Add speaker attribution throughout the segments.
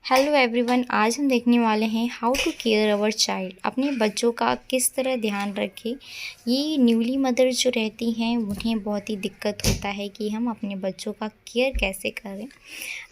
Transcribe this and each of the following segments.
Speaker 1: Hello everyone, आज हम देखने वाले हैं how to care our child. अपने बच्चों का किस तरह ध्यान रखें। ये न्यूली मदर जो रहती हैं उन्हें बहुत ही दिक्कत होता है कि हम अपने बच्चों का केयर कैसे करें।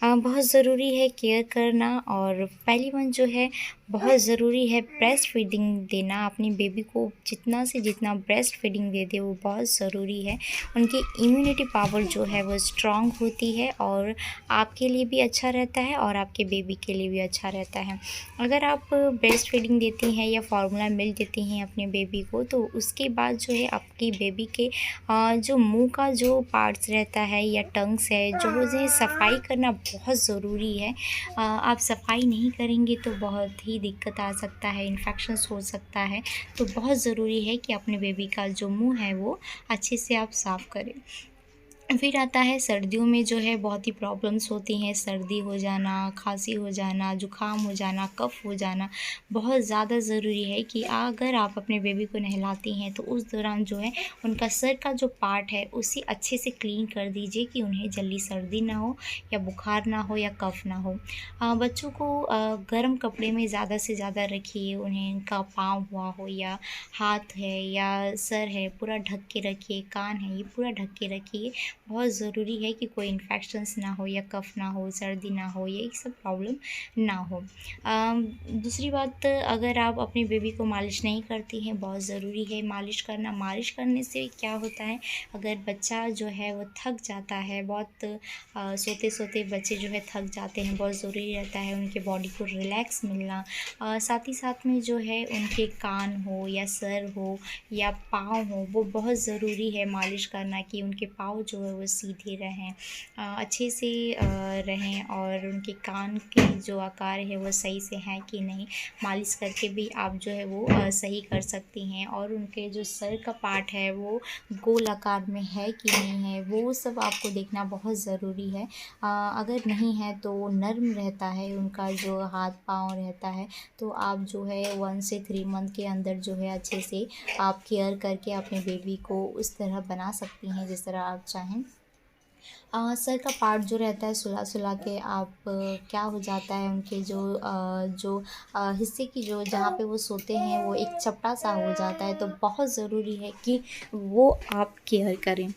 Speaker 1: बहुत ज़रूरी है केयर करना। और पहली वन जो है बहुत ज़रूरी है ब्रेस्ट फीडिंग देना। अपनी बेबी को जितना से जितना ब्रेस्ट फीडिंग दे दे वो बहुत ज़रूरी है। उनकी इम्यूनिटी पावर जो है वो स्ट्रांग होती है और आपके लिए भी अच्छा रहता है और आपके बेबी के लिए भी अच्छा रहता है। अगर आप ब्रेस्ट फीडिंग देती हैं या फार्मूला मिल्क देती हैं अपने बेबी को, तो उसके बाद जो है आपकी बेबी के जो मुंह का जो पार्ट्स रहता है या टंग्स है जो उसे सफाई करना बहुत ज़रूरी है। आप सफाई नहीं करेंगे तो बहुत ही दिक्कत आ सकता है, इन्फेक्शंस हो सकता है। तो बहुत ज़रूरी है कि अपने बेबी का जो मुंह है वो अच्छे से आप साफ़ करें। फिर आता है सर्दियों में जो है बहुत ही प्रॉब्लम्स होती हैं। सर्दी हो जाना, खांसी हो जाना, जुकाम हो जाना, कफ़ हो जाना। बहुत ज़्यादा ज़रूरी है कि अगर आप अपने बेबी को नहलाती हैं तो उस दौरान जो है उनका सर का जो पार्ट है उसे अच्छे से क्लीन कर दीजिए कि उन्हें जल्दी सर्दी ना हो या बुखार ना हो या कफ़ ना हो। बच्चों को गर्म कपड़े में ज़्यादा से ज़्यादा रखिए। उन्हें उनका पाँव हुआ हो या हाथ है या सर है पूरा ढक के रखिए, कान है ये पूरा ढक के रखिए। बहुत ज़रूरी है कि कोई इन्फेक्शंस ना हो या कफ़ ना हो, सर्दी ना हो, ये सब प्रॉब्लम ना हो। दूसरी बात, अगर आप अपनी बेबी को मालिश नहीं करती हैं, बहुत ज़रूरी है मालिश करना। मालिश करने से क्या होता है, अगर बच्चा जो है वो थक जाता है, बहुत सोते सोते बच्चे जो है थक जाते हैं, बहुत ज़रूरी रहता है उनके बॉडी को रिलैक्स मिलना। साथ ही साथ में जो है उनके कान हो या सर हो या पाँव हो, वो बहुत ज़रूरी है मालिश करना कि उनके पाँव जो है वो सीधे रहें, अच्छे से रहें और उनके कान के जो आकार है वो सही से हैं कि नहीं, मालिश करके भी आप जो है वो सही कर सकती हैं। और उनके जो सर का पार्ट है वो गोल आकार में है कि नहीं है, वो सब आपको देखना बहुत ज़रूरी है। अगर नहीं है तो नर्म रहता है उनका जो हाथ पाँव रहता है, तो आप जो है 1 से 3 मंथ के अंदर जो है अच्छे से आप केयर करके अपने बेबी को उस तरह बना सकती हैं जिस तरह आप चाहें। सर का पार्ट जो रहता है सुला सुला के आप क्या हो जाता है उनके जो हिस्से की जो जहाँ पे वो सोते हैं वो एक चपटा सा हो जाता है। तो बहुत ज़रूरी है कि वो आप केयर करें।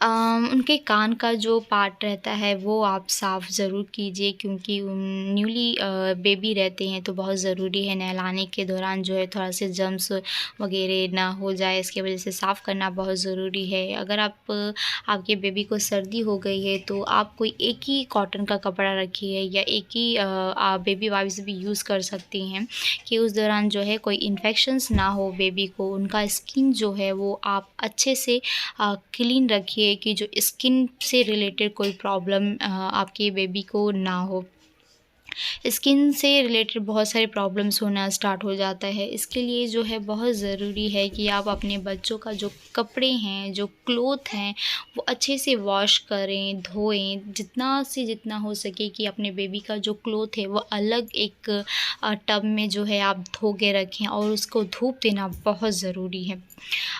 Speaker 1: उनके कान का जो पार्ट रहता है वो आप साफ़ ज़रूर कीजिए, क्योंकि न्यूली बेबी रहते हैं तो बहुत ज़रूरी है नहलाने के दौरान जो है थोड़ा से जर्म्स वगैरह ना हो जाए, इसकी वजह से साफ़ करना बहुत ज़रूरी है। अगर आपके बेबी को सर्दी हो गई है तो आप कोई एक ही कॉटन का कपड़ा रखिए या एक ही आप बेबी वाइप्स भी यूज़ कर सकती हैं कि उस दौरान जो है कोई इन्फेक्शंस ना हो बेबी को। उनका स्किन जो है वो आप अच्छे से क्लीन रखिए कि जो स्किन से रिलेटेड कोई प्रॉब्लम आपके बेबी को ना हो। स्किन से रिलेटेड बहुत सारे प्रॉब्लम्स होना स्टार्ट हो जाता है। इसके लिए जो है बहुत ज़रूरी है कि आप अपने बच्चों का जो कपड़े हैं, जो क्लॉथ हैं, वो अच्छे से वॉश करें, धोएँ। जितना से जितना हो सके कि अपने बेबी का जो क्लॉथ है वो अलग एक टब में जो है आप धो के रखें और उसको धूप देना बहुत ज़रूरी है।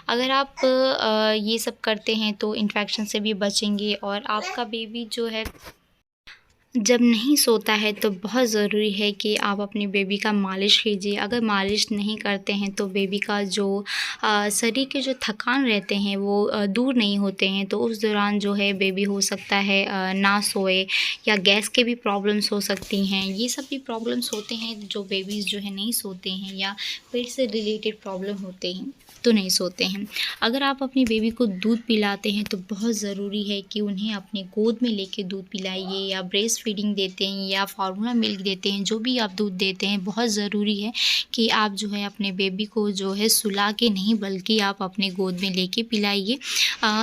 Speaker 1: अगर आप ये सब करते हैं तो इन्फेक्शन से भी बचेंगे। और आपका बेबी जो है जब नहीं सोता है तो बहुत ज़रूरी है कि आप अपनी बेबी का मालिश कीजिए। अगर मालिश नहीं करते हैं तो बेबी का जो शरीर के जो थकान रहते हैं वो दूर नहीं होते हैं, तो उस दौरान जो है बेबी हो सकता है ना सोए या गैस के भी प्रॉब्लम्स हो सकती हैं। ये सब भी प्रॉब्लम्स होते हैं जो बेबीज़ जो है नहीं सोते हैं या पेट से रिलेटेड प्रॉब्लम होते हैं तो नहीं सोते हैं। अगर आप अपनी बेबी को दूध पिलाते हैं तो बहुत ज़रूरी है कि उन्हें अपने गोद में लेके दूध पिलाइए, या ब्रेस्ट फीडिंग देते हैं या फार्मूला मिल्क देते हैं, जो भी आप दूध देते हैं, बहुत ज़रूरी है कि आप जो है अपने बेबी को जो है सुला के नहीं बल्कि आप अपने गोद में लेके पिलाइए।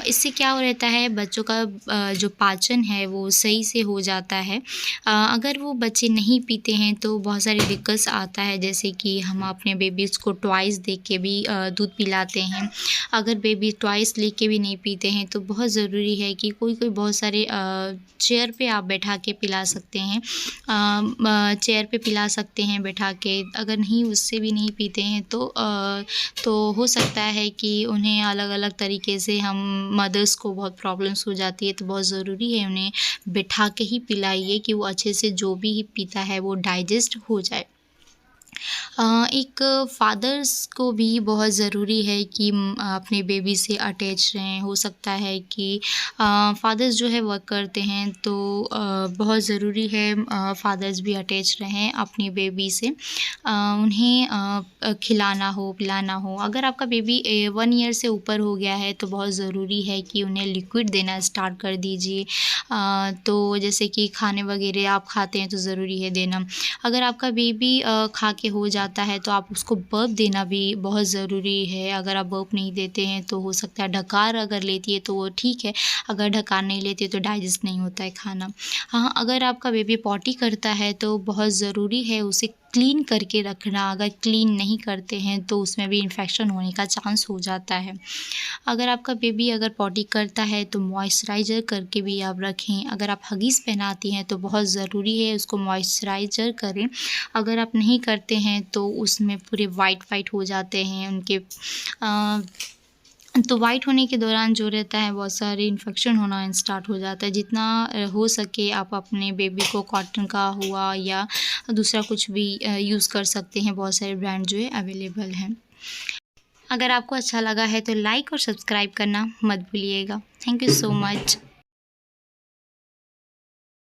Speaker 1: इससे क्या रहता है, बच्चों का जो पाचन है वो सही से हो जाता है। अगर वो बच्चे नहीं पीते हैं तो बहुत सारी दिक्कत आता है, जैसे कि हम अपने बेबीज़ को ट्वाइस दे के भी दूध पिलाते हैं। अगर बेबी ट्वाइस लेके भी नहीं पीते हैं तो बहुत ज़रूरी है कि कोई बहुत सारे चेयर पे आप बैठा के पिला पिला सकते हैं, चेयर पे पिला सकते हैं बैठा के। अगर नहीं उससे भी नहीं पीते हैं तो हो सकता है कि उन्हें अलग अलग तरीके से हम मदर्स को बहुत प्रॉब्लम्स हो जाती है, तो बहुत ज़रूरी है उन्हें बैठा के ही पिलाइए कि वो अच्छे से जो भी पीता है वो डाइजेस्ट हो जाए। एक फ़ादर्स को भी बहुत ज़रूरी है कि अपने बेबी से अटैच रहें। हो सकता है कि फ़ादर्स जो है वर्क करते हैं, तो बहुत ज़रूरी है फ़ादर्स भी अटैच रहें अपनी बेबी से। उन्हें खिलाना हो, पिलाना हो। अगर आपका बेबी 1 ईयर से ऊपर हो गया है तो बहुत ज़रूरी है कि उन्हें लिक्विड देना स्टार्ट कर दीजिए। तो जैसे कि खाने वगैरह आप खाते हैं तो ज़रूरी है देना। अगर आपका बेबी खा के हो जाता है तो आप उसको बर्प देना भी बहुत ज़रूरी है। अगर आप बर्प नहीं देते हैं तो हो सकता है ढकार अगर लेती है तो वो ठीक है, अगर ढकार नहीं लेती है तो डाइजेस्ट नहीं होता है खाना। हाँ, अगर आपका बेबी पॉटी करता है तो बहुत ज़रूरी है उसे क्लीन करके रखना। अगर क्लीन नहीं करते हैं तो उसमें भी इन्फेक्शन होने का चांस हो जाता है। अगर आपका बेबी अगर पॉटी करता है तो मॉइस्चराइज़र करके भी आप रखें। अगर आप हगीज़ पहनाती हैं तो बहुत ज़रूरी है उसको मॉइस्चराइज़र करें। अगर आप नहीं करते हैं तो उसमें पूरे वाइट हो जाते हैं उनके तो वाइट होने के दौरान जो रहता है बहुत सारे इन्फेक्शन होना स्टार्ट हो जाता है। जितना हो सके आप अपने बेबी को कॉटन का हुआ या दूसरा कुछ भी यूज़ कर सकते हैं। बहुत सारे ब्रांड जो है अवेलेबल हैं। अगर आपको अच्छा लगा है तो लाइक और सब्सक्राइब करना मत भूलिएगा। Thank you so much.